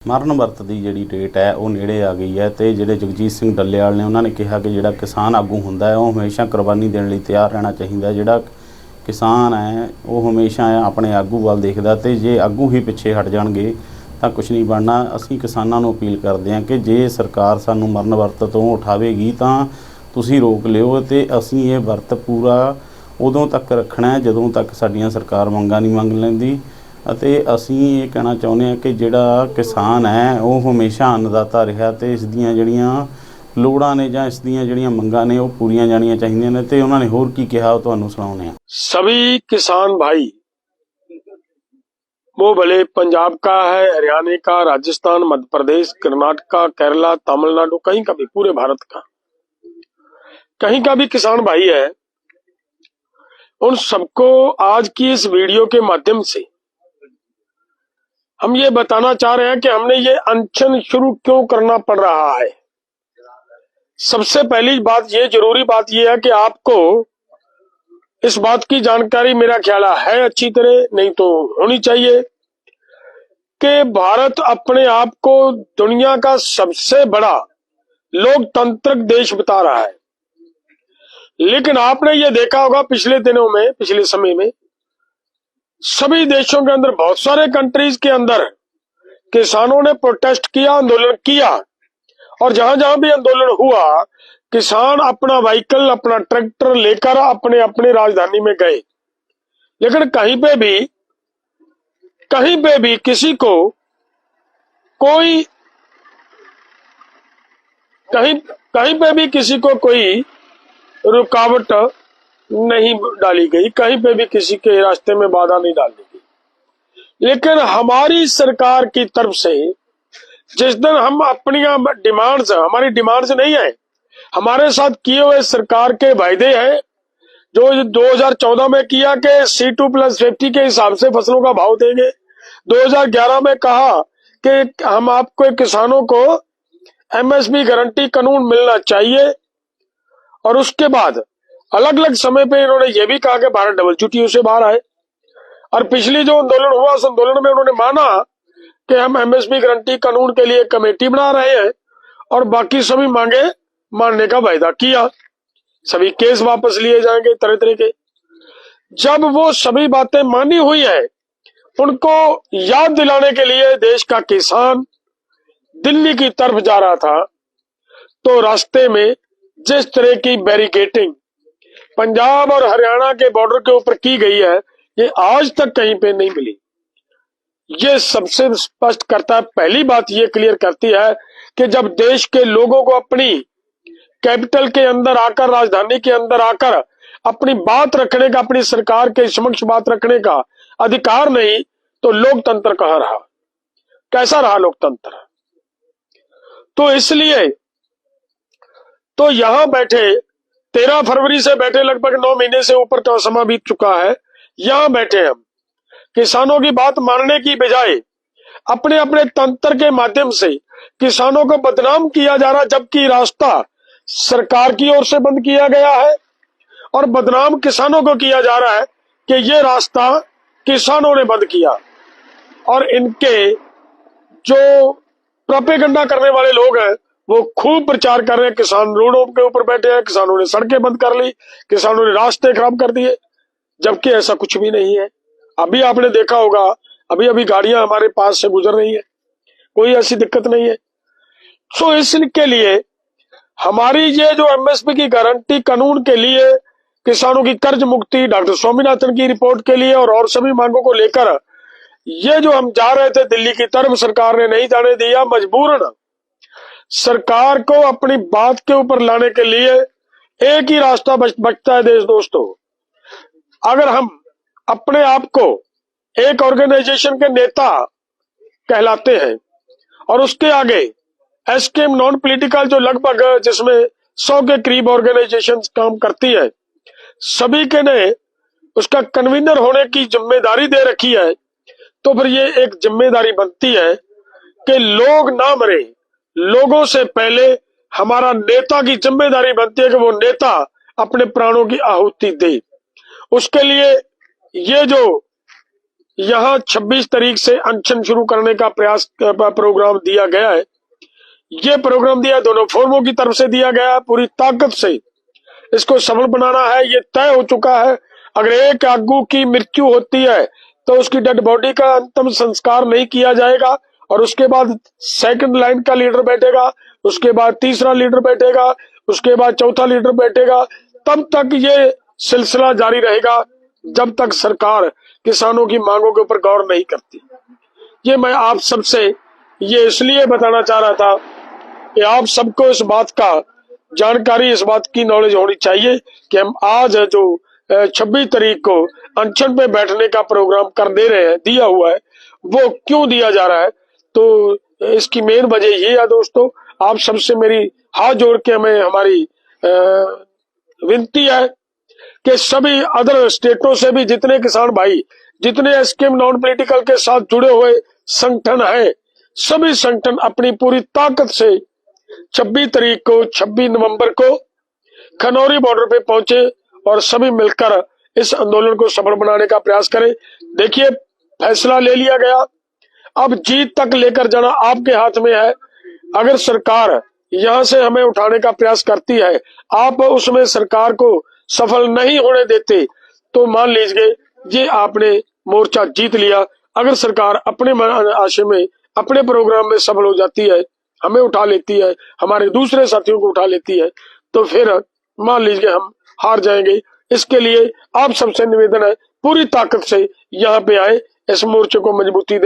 ਮਰਨ ਵਰਤ ਦੀ ਜਿਹੜੀ ਡੇਟ ਹੈ ਉਹ ਨੇੜੇ ਆ ਗਈ ਹੈ ਤੇ ਜਿਹੜੇ ਜਗਜੀਤ ਸਿੰਘ ਡੱਲੇਵਾਲ ਨੇ ਉਹਨਾਂ ਨੇ ਕਿਹਾ ਕਿ ਜਿਹੜਾ ਕਿਸਾਨ ਆਗੂ ਹੁੰਦਾ ਹੈ ਉਹ ਹਮੇਸ਼ਾ ਕੁਰਬਾਨੀ ਦੇਣ ਲਈ ਤਿਆਰ ਰਹਿਣਾ ਚਾਹੀਦਾ। ਜਿਹੜਾ ਕਿਸਾਨ ਹੈ ਉਹ ਹਮੇਸ਼ਾ ਆਪਣੇ ਆਗੂ ਵੱਲ ਦੇਖਦਾ ਤੇ ਜੇ ਆਗੂ ਹੀ ਪਿੱਛੇ ਹਟ ਜਾਣਗੇ ਤਾਂ ਕੁਝ ਨਹੀਂ ਬਣਨਾ। ਅਸੀਂ ਕਿਸਾਨਾਂ ਨੂੰ ਅਪੀਲ ਕਰਦੇ ਹਾਂ ਕਿ ਜੇ ਸਰਕਾਰ ਸਾਨੂੰ ਮਰਨ ਵਰਤ ਤੋਂ ਉਠਾਵੇਗੀ ਤਾਂ ਤੁਸੀਂ ਰੋਕ ਲਿਓ ਤੇ ਅਸੀਂ ਇਹ ਵਰਤ ਪੂਰਾ ਉਦੋਂ ਤੱਕ ਰੱਖਣਾ ਹੈ ਜਦੋਂ ਤੱਕ ਸਾਡੀਆਂ ਸਰਕਾਰ ਮੰਗਾਂ ਨਹੀਂ ਮੰਗ ਲੈਂਦੀ। ਅਤੇ ਅਸੀਂ ਇਹ ਕਹਿਣਾ ਚਾਹੁੰਦੇ ਹਾਂ ਕਿ ਜਿਹੜਾ ਕਿਸਾਨ ਹੈ ਉਹ ਹਮੇਸ਼ਾ ਅੰਨਦਾਤਾ ਰਿਹਾ ਤੇ ਇਸ ਦੀਆਂ ਜਿਹੜੀਆਂ ਲੋੜਾਂ ਨੇ ਜਾਂ ਇਸ ਦੀਆਂ ਜਿਹੜੀਆਂ ਮੰਗਾਂ ਨੇ ਉਹ ਪੂਰੀਆਂ ਜਾਣੀਆਂ ਚਾਹੀਦੀਆਂ ਨੇ ਤੇ ਉਹਨਾਂ ਨੇ ਹੋਰ ਕੀ ਕਿਹਾ ਉਹ ਤੁਹਾਨੂੰ ਸੁਣਾਉਂਦੇ ਹਾਂ। सभी किसान भाई, वो भले पंजाब का है, हरियाणा का, राजस्थान, मध्य प्रदेश, कर्नाटका, केरला, तमिलनाडु, कहीं का भी, पूरे भारत का कहीं का भी किसान भाई है, उन सबको आज की इस वीडियो के माध्यम से हम ये बताना चाह रहे हैं कि हमने ये अनशन शुरू क्यों करना पड़ रहा है। सबसे पहली बात ये, जरूरी बात ये है कि आपको इस बात की जानकारी मेरा ख्याल है अच्छी तरह, नहीं तो होनी चाहिए, कि भारत अपने आप को दुनिया का सबसे बड़ा लोकतांत्रिक देश बता रहा है। लेकिन आपने ये देखा होगा पिछले दिनों में, पिछले समय में सभी देशों के अंदर, बहुत सारे कंट्रीज के अंदर किसानों ने प्रोटेस्ट किया, आंदोलन किया, और जहां जहां भी आंदोलन हुआ किसान अपना व्हीकल, अपना ट्रैक्टर लेकर अपने अपने राजधानी में गए। लेकिन कहीं पे भी किसी को कोई कहीं पे भी किसी को कोई रुकावट नहीं डाली गई, कहीं पे भी किसी के रास्ते में बाधा नहीं डाली गई। लेकिन हमारी सरकार की तरफ से जिस दिन हम अपनी डिमांड्स, हमारी डिमांड्स नहीं है, हमारे साथ किए हुए सरकार के वायदे हैं जो 2014 में किया कि C2+50 के हिसाब से फसलों का भाव देंगे। 2011 में कहा कि हम आपको किसानों को MSP गारंटी कानून मिलना चाहिए, और उसके बाद अलग अलग समय पे इन्होंने ये भी कहा कि भारत WTO से बाहर आए। और पिछली जो आंदोलन हुआ उस आंदोलन में उन्होंने माना कि हम MSP गारंटी कानून के लिए कमेटी बना रहे हैं, और बाकी सभी मांगे मानने का वायदा किया। सभी केस वापस लिए जाएंगे तरह तरह के। जब वो सभी बातें मानी हुई है, उनको याद दिलाने के लिए देश का किसान दिल्ली की तरफ जा रहा था, तो रास्ते में जिस तरह की बैरिकेडिंग पंजाब और हरियाणा के बॉर्डर के ऊपर की गई है, ये आज तक कहीं पे नहीं मिली। ये सबसे स्पष्ट करता है, पहली बात ये क्लियर करती है कि जब देश के लोगों को अपनी कैपिटल के अंदर आकर, राजधानी के अंदर आकर अपनी बात रखने का, अपनी सरकार के समक्ष बात रखने का अधिकार नहीं, तो लोकतंत्र कहाँ रहा, कैसा रहा लोकतंत्र। तो इसलिए तो यहां बैठे 13 फरवरी से बैठे, लगभग 9 महीने से ऊपर का समय बीत चुका है, यहां बैठे हम किसानों की बात मानने की बजाय अपने अपने तंत्र के माध्यम से किसानों को बदनाम किया जा रहा, जबकि रास्ता सरकार की ओर से बंद किया गया है, और बदनाम किसानों को किया जा रहा है कि ये रास्ता किसानों ने बंद किया। और इनके जो प्रोपेगेंडा करने वाले लोग हैं वो खूब प्रचार कर रहे हैं, किसान रोडों के ऊपर बैठे हैं, किसानों ने सड़कें बंद कर ली, किसानों ने रास्ते खराब कर दिए, जबकि ऐसा कुछ भी नहीं है। अभी आपने देखा होगा, अभी अभी गाड़ियां हमारे पास से गुजर रही है, कोई ऐसी दिक्कत नहीं है। सो इसके लिए हमारी ये जो MSP की गारंटी कानून के लिए, किसानों की कर्ज मुक्ति, डॉक्टर स्वामीनाथन की रिपोर्ट के लिए, और सभी मांगों को लेकर ये जो हम जा रहे थे दिल्ली की तरफ, सरकार ने नहीं जाने दिया। मजबूरन सरकार को अपनी बात के ऊपर लाने के लिए एक ही रास्ता बचता है देश दोस्तों। अगर हम अपने आप को एक ऑर्गेनाइजेशन के नेता कहलाते हैं, और उसके आगे एसकेएम नॉन पॉलिटिकल जो लगभग जिसमें 100 के करीब ऑर्गेनाइजेशन काम करती है, सभी के ने उसका कन्वीनर होने की जिम्मेदारी दे रखी है, तो फिर ये एक जिम्मेदारी बनती है कि लोग ना मरे, लोगों से पहले हमारा नेता की जिम्मेदारी बनती है कि वो नेता अपने प्राणों की आहुति दे। उसके लिए ये जो यहाँ 26 तारीख से अनशन शुरू करने का प्रोग्राम दिया गया है। ये प्रोग्राम दिया दोनों फोरमों की तरफ से दिया गया है। पूरी ताकत से इसको सफल बनाना है। ये तय हो चुका है, अगर एक आगू की मृत्यु होती है तो उसकी डेड बॉडी का अंतिम संस्कार नहीं किया जाएगा और उसके बाद सेकंड लाइन का लीडर बैठेगा, उसके बाद तीसरा लीडर बैठेगा, उसके बाद चौथा लीडर बैठेगा। तब तक ये सिलसिला जारी रहेगा जब तक सरकार किसानों की मांगों के ऊपर गौर नहीं करती। ये मैं आप सबसे ये इसलिए बताना चाह रहा था कि आप सबको इस बात का जानकारी, इस बात की नॉलेज होनी चाहिए कि हम आज जो 26 तारीख को अनशन पे बैठने का प्रोग्राम कर दे रहे हैं, दिया हुआ है, वो क्यों दिया जा रहा है। तो इसकी मेन वजह ये है दोस्तों, आप सबसे मेरी हाथ जोड़ के हमें हमारी विनती है कि सभी अदर स्टेटों से भी जितने किसान भाई, जितने स्कीम नॉन पॉलिटिकल के साथ जुड़े हुए संगठन है, सभी संगठन अपनी पूरी ताकत से 26 तारीख को 26 नवंबर को खनौरी बॉर्डर पे पहुंचे और सभी मिलकर इस आंदोलन को सफल बनाने का प्रयास करें। देखिए, फैसला ले लिया गया, अब जीत तक लेकर जाना आपके हाथ में है। अगर सरकार यहां से हमें उठाने का प्रयास करती है, आप उसमें सरकार को सफल नहीं होने देते, तो मान लीजिए ये आपने मोर्चा जीत लिया। अगर सरकार अपने आशय में, अपने प्रोग्राम में सफल हो जाती है, हमें उठा लेती है, हमारे दूसरे साथियों को उठा लेती है, तो फिर मान लीजिए हम हार जाएंगे। इसके लिए आप सबसे निवेदन है, पूरी ताकत से यहाँ पे आए, इस मोर्चे को मजबूती दें।